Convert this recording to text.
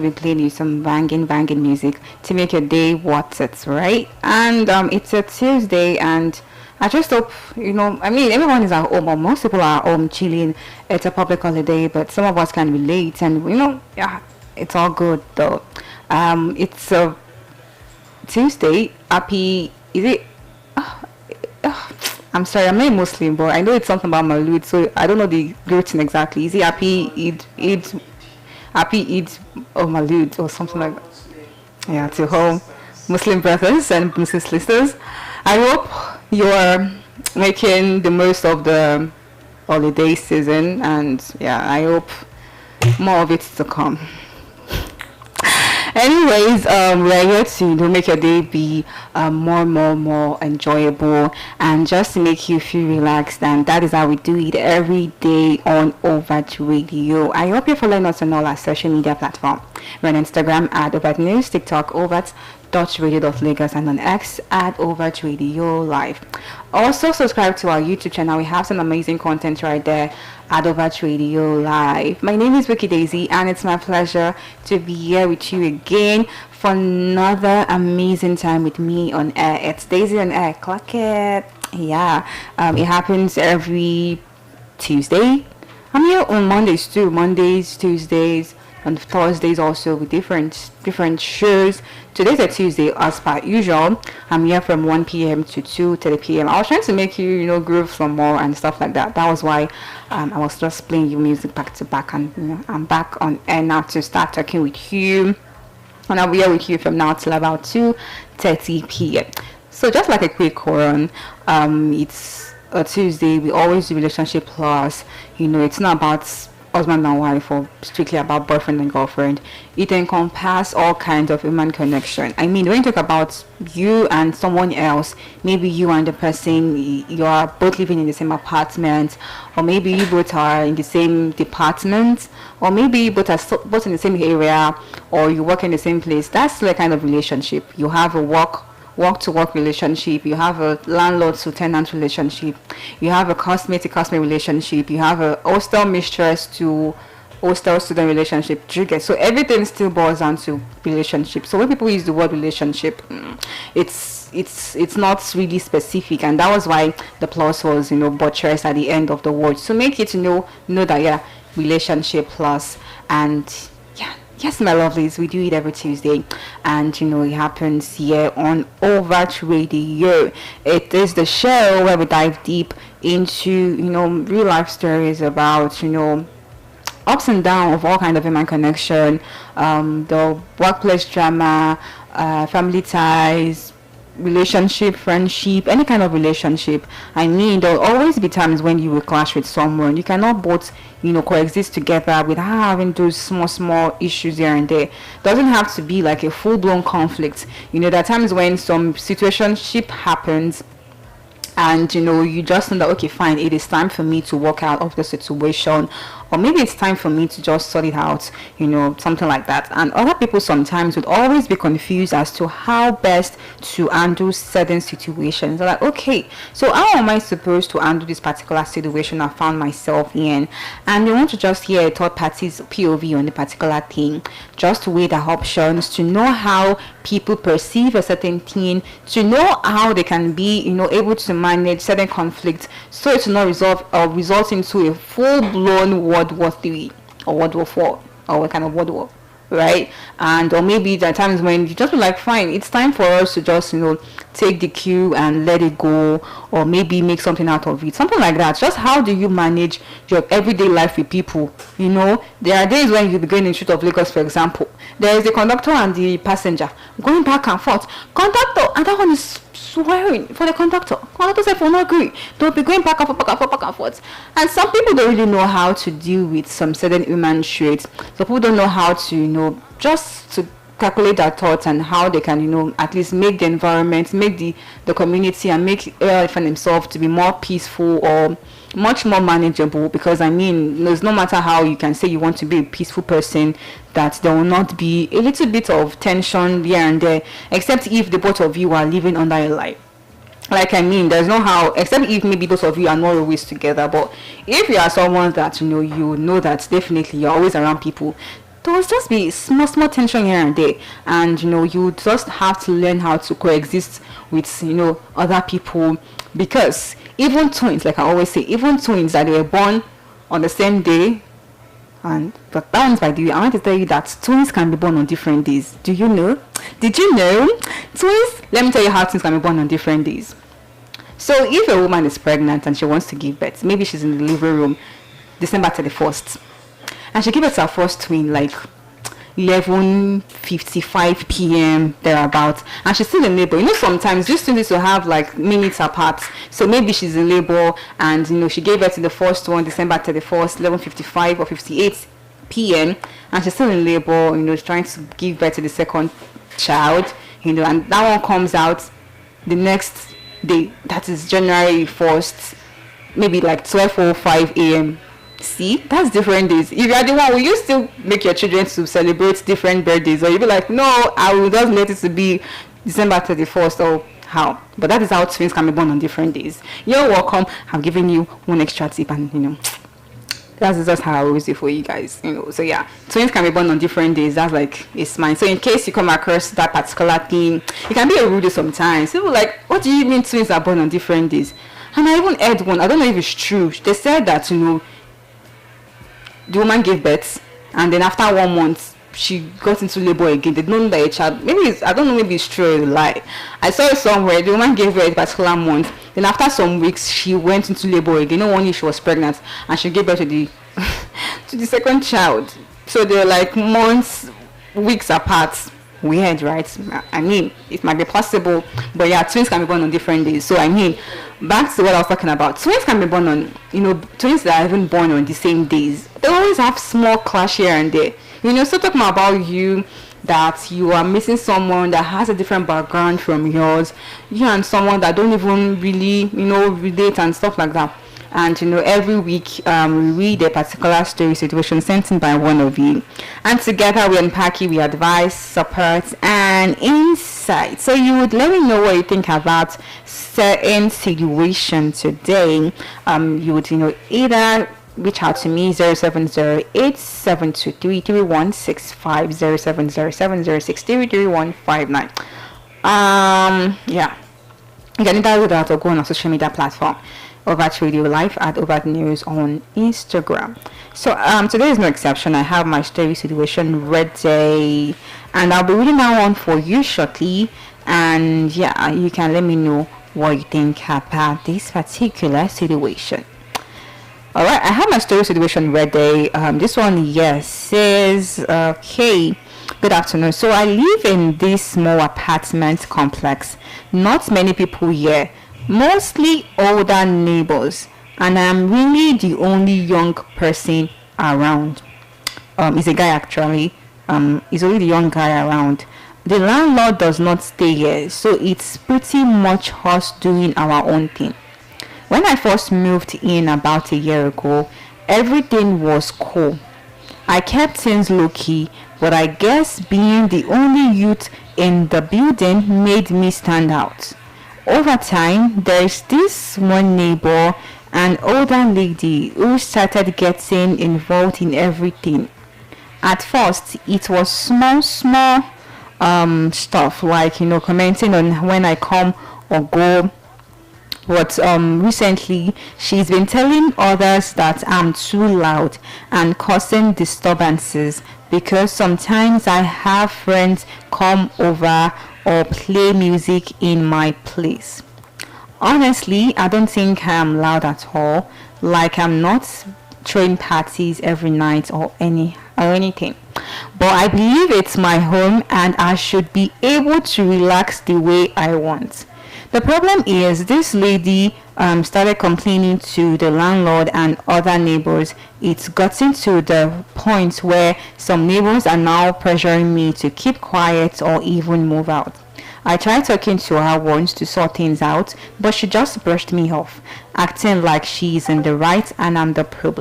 be playing you some banging music to make your day worth it, right? And it's a Tuesday, and I just hope I mean, everyone is at home, or most people are at home chilling. It's a public holiday, but some of us can relate, and yeah, it's all good though. It's a Tuesday. Happy, is it? I'm sorry, I'm not a Muslim, but I know it's something about Maulud, so I don't know the greeting exactly. Is it Happy Eid of Maulud or something like that? Yeah, to all Muslim brothers and Muslim sisters. I hope you're making the most of the holiday season, and yeah, I hope more of it to come. Anyways, we're here to make your day be more enjoyable, and just to make you feel relaxed, and that is how we do it every day on Overt Radio. I hope you're following us on all our social media platforms. We're on Instagram at Overt News, TikTok overt.radio.lagos, and on X at Overt Radio Live. Also subscribe to our YouTube channel. We have some amazing content right there at Overt Radio Live. My name is Wiki Daisy, and it's my pleasure to be here with you again for another amazing time with me on air. It's Daisy on air. Clock it. Yeah, it happens every Tuesday. I'm here on Mondays too. Mondays, Tuesdays, and Thursdays also with different shows. Today's a Tuesday as per usual. I'm here from 1 p.m. to 2:30 p.m. I was trying to make you groove some more and stuff like that. That was why I was just playing your music back to back, and I'm back on air now to start talking with you, and I'll be here with you from now till about 2:30 p.m. So just like a quick run, it's a Tuesday. We always do relationship plus. It's not about husband and wife, or strictly about boyfriend and girlfriend. It encompasses all kinds of human connection. I mean, when you talk about you and someone else, maybe you and the person, you are both living in the same apartment, or maybe you both are in the same department, or maybe you both are both in the same area, or you work in the same place. That's the kind of relationship. You have a work to work relationship, you have a landlord to tenant relationship, you have a classmate to classmate relationship, you have a hostel mistress to hostel student relationship. So everything still boils down to relationship. So when people use the word relationship, it's not really specific, and that was why the plus was buttressed at the end of the word, so make it know that, yeah, relationship plus. And yeah, yes, my lovelies, we do it every Tuesday, and it happens here on Overt Radio. It is the show where we dive deep into real life stories about ups and downs of all kind of human connection, the workplace drama, family ties, relationship, friendship, any kind of relationship. I mean, there'll always be times when you will clash with someone. You cannot both coexist together without having those small issues here and there. Doesn't have to be like a full-blown conflict. There are times when some situationship happens, and you just know that, okay, fine, it is time for me to walk out of the situation, or maybe it's time for me to just sort it out, something like that. And other people sometimes would always be confused as to how best to handle certain situations. They're like, okay, so how am I supposed to handle this particular situation I found myself in? And they want to just hear a third party's POV on the particular thing, just to weigh the options, to know how people perceive a certain thing, to know how they can be able to manage certain conflicts, so it's not result into a full-blown World War III or World War IV or what kind of World War, right? And or maybe there are times when you just be like, fine, it's time for us to just take the cue and let it go, or maybe make something out of it, something like that. Just how do you manage your everyday life with people? There are days when you be going in the street of Lagos, for example, there is the conductor and the passenger going back and forth. Conductor, and that one is swearing for the conductor. Conductor said, "For not agree, don't be going back and forth, back and forth." And some people don't really know how to deal with some certain human traits. Some people don't know how to just to calculate their thoughts, and how they can at least make the environment, make the community, and make life and themselves to be more peaceful or much more manageable. Because I mean, there's no matter how you can say you want to be a peaceful person, that there will not be a little bit of tension here and there, except if the both of you are living under a lie. Like, I mean, there's no how, except if maybe those of you are not always together. But if you are someone that you know that definitely you're always around people, there will just be small tension here and there, and you just have to learn how to coexist with other people, because even twins, like I always say, even twins that they were born on the same day. And but that one's by the way, I want to tell you that twins can be born on different days. Do you know? Did you know? Twins, let me tell you how twins can be born on different days. So if a woman is pregnant and she wants to give birth, maybe she's in the delivery room December 31st, and she gives birth to her first twin like 11:55 p.m. thereabout, and she's still in labor. Sometimes these twins will have like minutes apart. So maybe she's in labor, and she gave birth to the first one December 31st, 11:55 or 58 p.m., and she's still in labor. Trying to give birth to the second child. And that one comes out the next day. That is January 1st, maybe like 12:05 a.m. See, that's different days. If you are the one, will you still make your children to celebrate different birthdays, or you be like, no, I will just let it to be December 31st, or how? But that is how twins can be born on different days. You're welcome. I've given you one extra tip, and that's just how I always do for you guys. So yeah, twins can be born on different days. That's like it's mine. So in case you come across that particular thing, it can be a rude sometimes. People like, what do you mean twins are born on different days? And I even heard one, I don't know if it's true, they said that the woman gave birth, and then after 1 month she got into labor again. They don't know that a child, I don't know, maybe it's true or a lie. I saw it somewhere. The woman gave birth a particular month, then after some weeks she went into labor again. No one knew she was pregnant, and she gave birth to the to the second child. So they're like months, weeks apart. Weird, right? I mean, it might be possible, but yeah, twins can be born on different days. So back to what I was talking about. Twins can be born on, twins that are even born on the same days, they always have small clash here and there. So talking about you, that you are missing someone that has a different background from yours, you and someone that don't even really, relate and stuff like that. And every week we read a particular story situation sent in by one of you, and together we unpack it, we advise, support, and insight. So you would let me know what you think about certain situation today. You would either reach out to me 0708-723-3165, 0707063359. Yeah, you can either do that or go on our social media platform, Overt Radio Live at Overt News on Instagram. So today is no exception. I have my story situation ready, and I'll be reading that one for you shortly. And yeah, you can let me know what you think about this particular situation. Alright, I have my story situation ready. This one, yes, says, okay, good afternoon. So I live in this small apartment complex. Not many people here, mostly older neighbors, and I'm really the only young person around. He's a guy actually. He's only the young guy around. The landlord does not stay here, so it's pretty much us doing our own thing. When I first moved in about a year ago, everything was cool. I kept things low-key, but I guess being the only youth in the building made me stand out. Over time, there's this one neighbor, an older lady, who started getting involved in everything. At first, it was small stuff like, commenting on when I come or go. But recently, she's been telling others that I'm too loud and causing disturbances because sometimes I have friends come over or play music in my place. Honestly, I don't think I am loud at all. Like I'm not throwing parties every night or anything. But I believe it's my home and I should be able to relax the way I want. The problem is this lady started complaining to the landlord and other neighbors. It's gotten to the point where some neighbors are now pressuring me to keep quiet or even move out. I tried talking to her once to sort things out, but she just brushed me off, acting like she's in the right and I'm the problem.